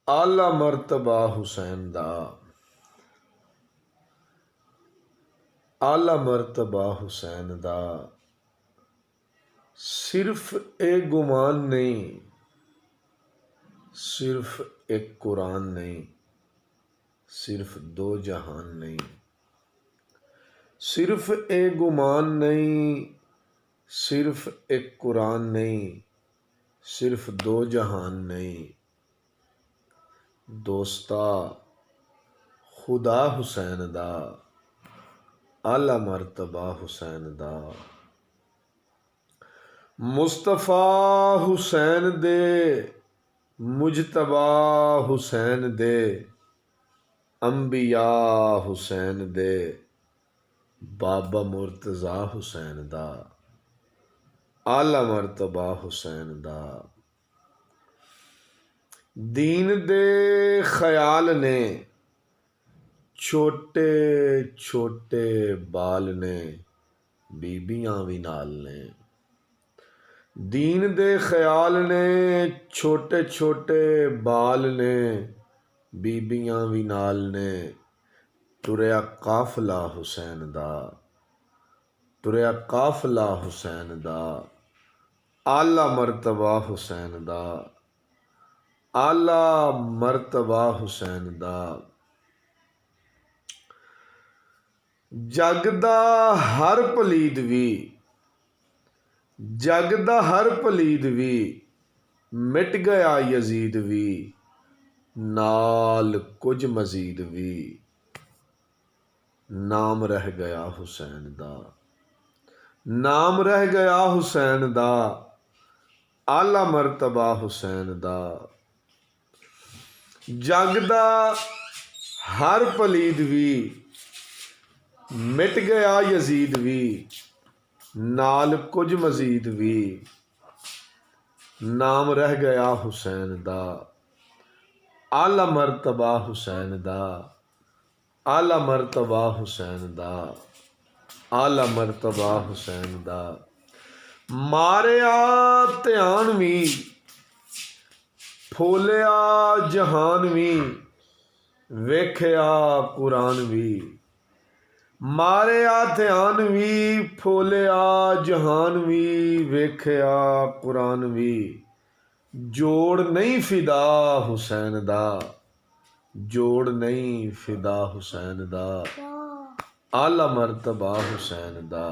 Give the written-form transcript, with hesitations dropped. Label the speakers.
Speaker 1: आला मरतबा हुसैन दा, आला मरतबा हुसैन दा। सिर्फ एक गुमान नहीं, सिर्फ एक कुरान नहीं, सिर्फ दो जहान नहीं। सिर्फ एक गुमान नहीं, सिर्फ एक कुरान नहीं, सिर्फ दो जहान नहीं। दोस्ता खुदा हुसैन दा, आला मरतबा हुसैन दा। मुस्तफा हुसैन दे, मुजतबा हुसैन दे, अंबिया हुसैन दे, बाबा मुर्तज़ा हुसैन दा, आला मरतबा हुसैन दा। दीन दे ख्याल ने छोटे छोटे बाल ने, बीबियां भी नाल ने। दीन दे ख्याल ने छोटे छोटे बाल ने, बीबियां भी नाल ने। तुरया काफला हुसैन दा, तुरया काफला हुसैन दा, आला मरतबा हुसैन दा, आला मरतबा हुसैन दा। जग दा हर पलीद भी, जग दा हर पलीद भी, मिट गया यजीद भी, नाल कुछ मजीद भी, नाम रह गया हुसैन दा, नाम रह गया हुसैन दा, आला मरतबा हुसैन दा। जग दा हर पलीद भी, मिट गया यजीद भी, नाल कुछ मजीद भी, नाम रह गया हुसैन दा, आला मरतबा हुसैन दा, आला मरतबा हुसैन दा, आला मरतबा हुसैन दा। मारिया ध्यान भी, फूलिया जहान भी, वेख्या कुरान भी। मारिया ध्यान भी, फूलिया जहान भी, वेख्या कुरान भी। जोड़ नहीं फिदा हुसैन दा, जोड़ नहीं फिदा हुसैन दा, आला मरतबा हुसैन दा।